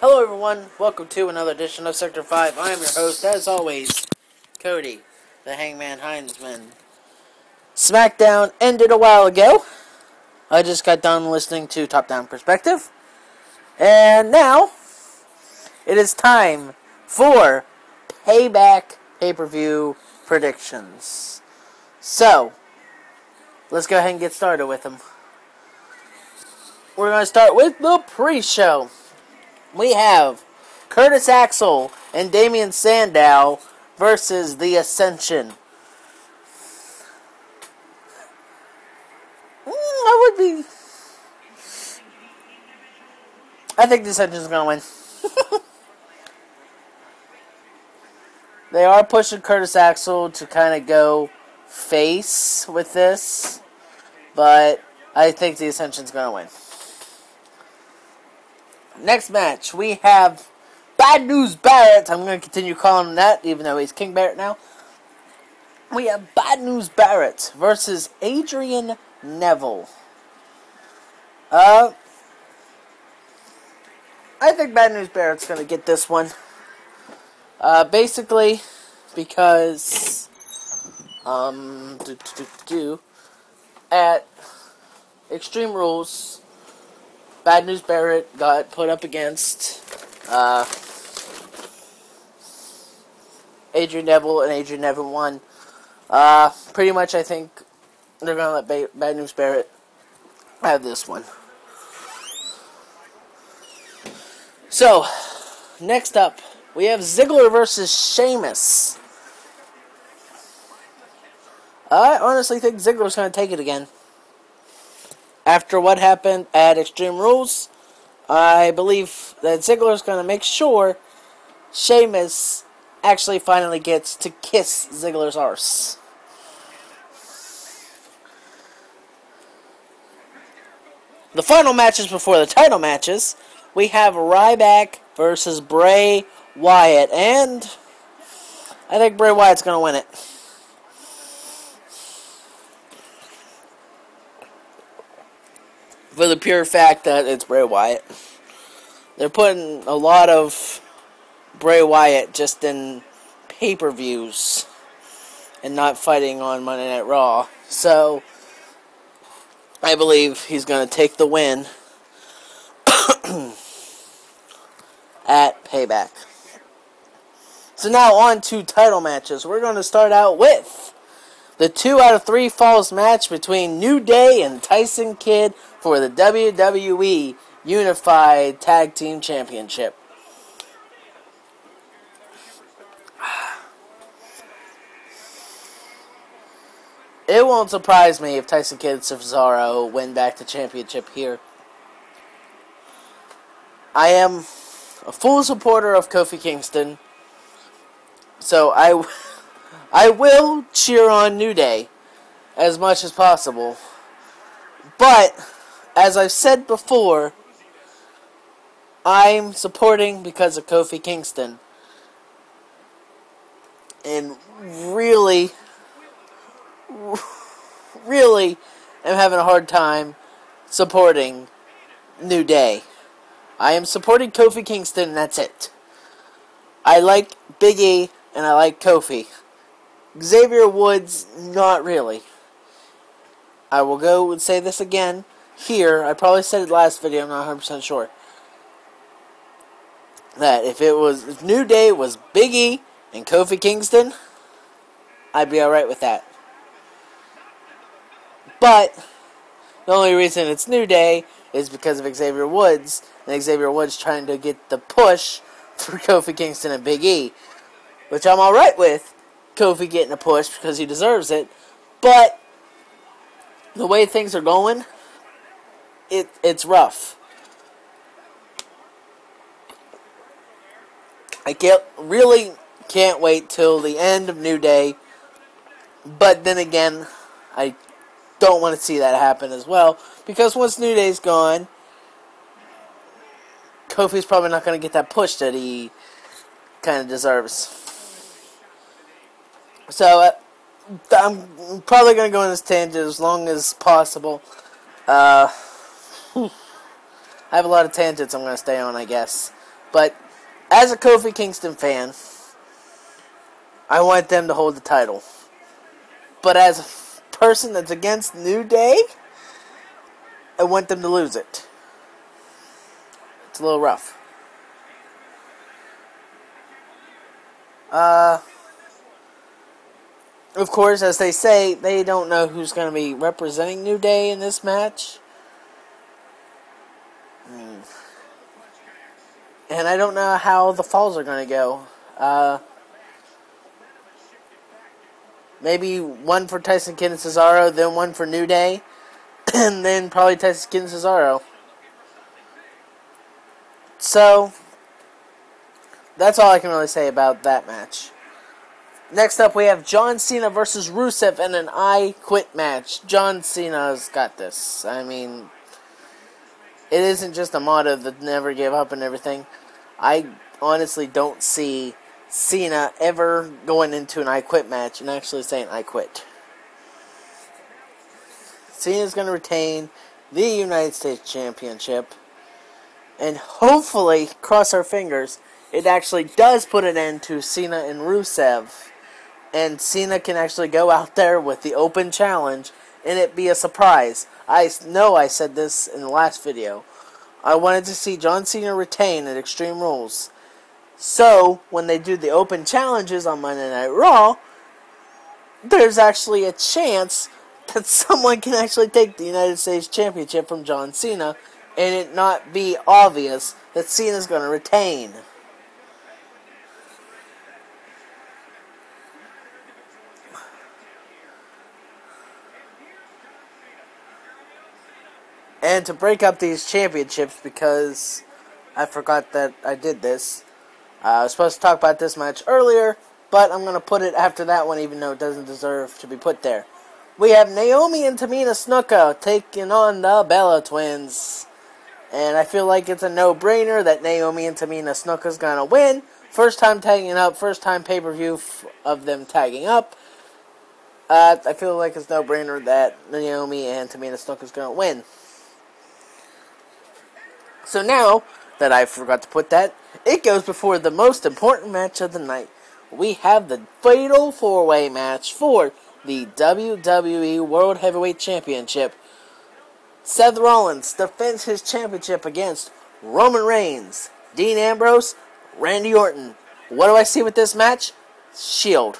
Hello everyone, welcome to another edition of Sector 5. I am your host, as always, Cody, the Hangman Heinzman. SmackDown ended a while ago. I just got done listening to Top Down Perspective. And now, it is time for Payback pay-per-view predictions. So, let's go ahead and get started with them. We're going to start with the pre-show. We have Curtis Axel and Damien Sandow versus the Accession. I think the Accession is going to win. They are pushing Curtis Axel to kind of go face with this, but I think the Accession is going to win. Next match, we have Bad News Barrett. I'm going to continue calling him that, even though he's King Barrett now. We have Bad News Barrett versus Adrian Neville. I think Bad News Barrett's going to get this one. Basically, because at Extreme Rules, Bad News Barrett got put up against Adrian Neville, and Adrian Neville won. Pretty much, I think they're going to let Bad News Barrett have this one. So, next up, we have Ziggler versus Sheamus. I honestly think Ziggler's going to take it again. After what happened at Extreme Rules, I believe that Ziggler's going to make sure Sheamus actually finally gets to kiss Ziggler's arse. The final matches before the title matches, we have Ryback versus Bray Wyatt, and I think Bray Wyatt's going to win it. For the pure fact that it's Bray Wyatt. They're putting a lot of Bray Wyatt just in pay-per-views and not fighting on Monday Night Raw. So, I believe he's going to take the win at Payback. So now on to title matches. We're going to start out with the 2 out of 3 falls match between New Day and Tyson Kidd for the WWE Unified Tag Team Championship. It won't surprise me if Tyson Kidd and Cesaro win back the championship here. I am a full supporter of Kofi Kingston, so I will cheer on New Day as much as possible. But, as I've said before, I'm supporting because of Kofi Kingston. And really am having a hard time supporting New Day. I am supporting Kofi Kingston, and that's it. I like Big E, and I like Kofi. Xavier Woods, not really. I will go and say this again here. I probably said it last video, I'm not 100% sure. That if New Day was Big E and Kofi Kingston, I'd be alright with that. But the only reason it's New Day is because of Xavier Woods, and Xavier Woods trying to get the push for Kofi Kingston and Big E, which I'm alright with Kofi getting a push because he deserves it, but the way things are going, it's rough. I really can't wait till the end of New Day, but then again, I don't want to see that happen as well, because once New Day's gone, Kofi's probably not going to get that push that he kind of deserves. So, I'm probably going to go on this tangent as long as possible. I have a lot of tangents I'm going to stay on, I guess. But as a Kofi Kingston fan, I want them to hold the title. But as a person that's against New Day, I want them to lose it. It's a little rough. Of course, as they say, they don't know who's going to be representing New Day in this match. And I don't know how the falls are going to go. Maybe one for Tyson Kidd and Cesaro, then one for New Day, and then probably Tyson Kidd and Cesaro. So, that's all I can really say about that match. Next up, we have John Cena versus Rusev in an I Quit match. John Cena's got this. I mean, it isn't just a motto that never give up and everything. I honestly don't see Cena ever going into an I Quit match and actually saying I quit. Cena's going to retain the United States Championship. And hopefully, cross our fingers, it actually does put an end to Cena and Rusev. And Cena can actually go out there with the open challenge and it be a surprise. I know I said this in the last video. I wanted to see John Cena retain at Extreme Rules. So, when they do the open challenges on Monday Night Raw, there's actually a chance that someone can actually take the United States Championship from John Cena and it not be obvious that Cena's going to retain. And to break up these championships, because I forgot that I did this, I was supposed to talk about this match earlier, but I'm going to put it after that one, even though it doesn't deserve to be put there. We have Naomi and Tamina Snuka taking on the Bella Twins. And I feel like it's a no-brainer that Naomi and Tamina Snuka's going to win. First time tagging up, first time pay-per-view of them tagging up. I feel like it's no brainer that Naomi and Tamina Snuka's going to win. So now that I forgot to put that, it goes before the most important match of the night. We have the Fatal 4-Way match for the WWE World Heavyweight Championship. Seth Rollins defends his championship against Roman Reigns, Dean Ambrose, Randy Orton. What do I see with this match? Shield.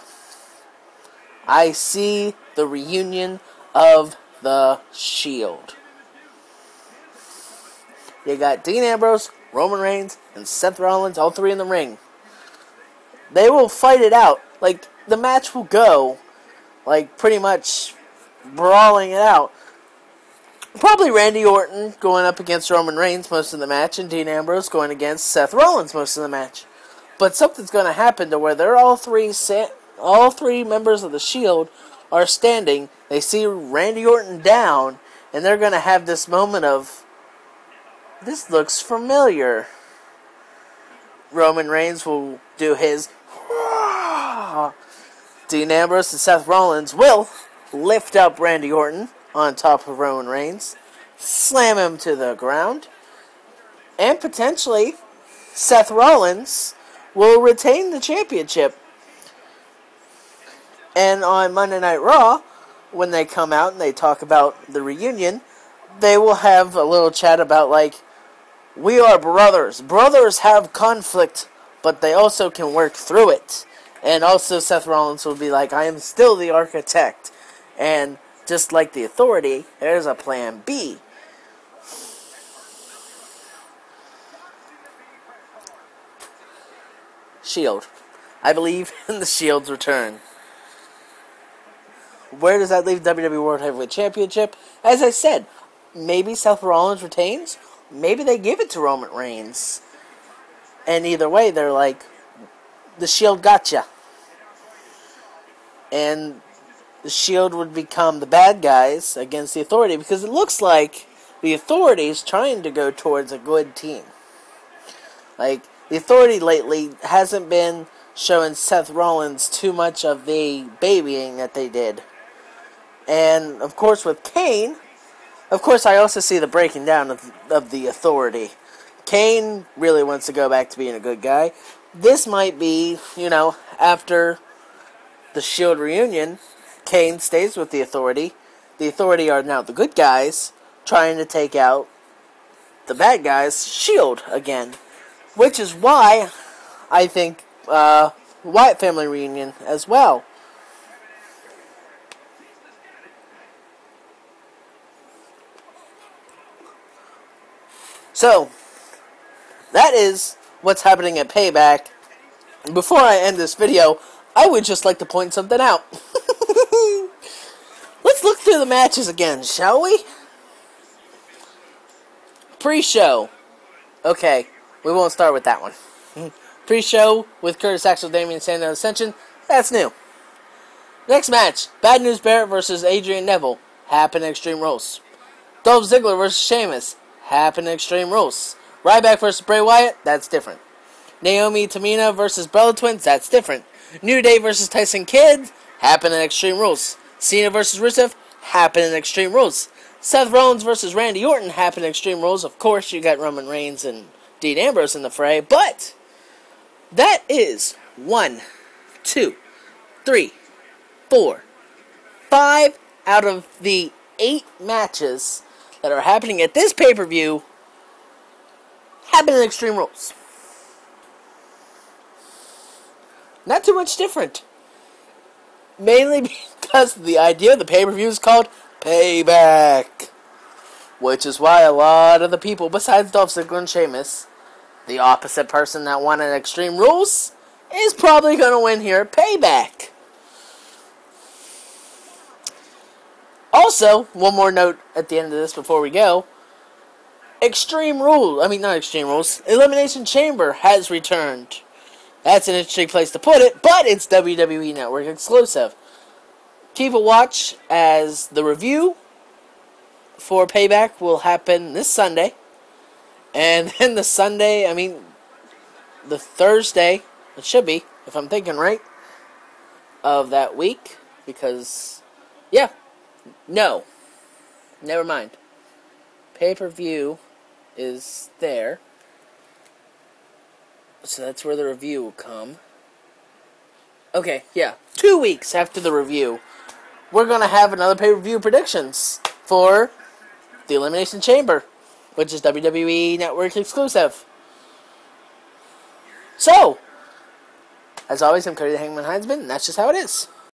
I see the reunion of the Shield. You got Dean Ambrose, Roman Reigns, and Seth Rollins, all three in the ring. They will fight it out. Like, the match will go, like, pretty much brawling it out. Probably Randy Orton going up against Roman Reigns most of the match, and Dean Ambrose going against Seth Rollins most of the match. But something's going to happen to where they're all three members of the Shield are standing. They see Randy Orton down, and they're going to have this moment of, this looks familiar. Roman Reigns will do his Dean Ambrose and Seth Rollins will lift up Randy Orton on top of Roman Reigns, slam him to the ground, and potentially Seth Rollins will retain the championship. And on Monday Night Raw, when they come out and they talk about the reunion, they will have a little chat about, like, we are brothers. Brothers have conflict, but they also can work through it. And also Seth Rollins will be like, I am still the architect. And just like the Authority, there's a plan B. Shield. I believe in the Shield's return. Where does that leave WWE World Heavyweight Championship? As I said, maybe Seth Rollins retains. Maybe they give it to Roman Reigns. And either way, they're like, the Shield gotcha. And the Shield would become the bad guys against the Authority, because it looks like the Authority is trying to go towards a good team. Like, the Authority lately hasn't been showing Seth Rollins too much of the babying that they did. And, of course, with Kane, of course, I also see the breaking down of the Authority. Kane really wants to go back to being a good guy. This might be, after the Shield reunion, Kane stays with the Authority. The Authority are now the good guys, trying to take out the bad guys, Shield, again. Which is why I think Wyatt family reunion as well. So, that is what's happening at Payback. Before I end this video, I would just like to point something out. Let's look through the matches again, shall we? Pre-show. Okay, we won't start with that one. Pre-show with Curtis, Axel, Damien, Sandow, Accession. That's new. Next match, Bad News Barrett versus Adrian Neville. Happen Extreme Rules. Dolph Ziggler versus Sheamus. Happen Extreme Rules. Ryback versus Bray Wyatt. That's different. Naomi, Tamina versus Bella Twins. That's different. New Day versus Tyson Kidd. Happen in Extreme Rules. Cena versus Rusev. Happen in Extreme Rules. Seth Rollins versus Randy Orton. Happen in Extreme Rules. Of course, you got Roman Reigns and Dean Ambrose in the fray. But that is 1, 2, 3, 4, 5 out of the 8 matches that are happening at this pay-per-view happen in Extreme Rules. Not too much different. Mainly because the idea of the pay-per-view is called Payback. Which is why a lot of the people, besides Dolph Ziggler and Sheamus, the opposite person that won in Extreme Rules, is probably going to win here at Payback. Also, one more note at the end of this before we go. Elimination Chamber has returned. That's an interesting place to put it, but it's WWE Network exclusive. Keep a watch as the review for Payback will happen this Sunday. And then the Thursday, it should be, if I'm thinking right, of that week. Because, no, never mind. Pay-per-view is there. So that's where the review will come. Okay, 2 weeks after the review, we're going to have another pay-per-view predictions for the Elimination Chamber, which is WWE Network exclusive. So, as always, I'm Cody the Hangman Heinzman, and that's just how it is.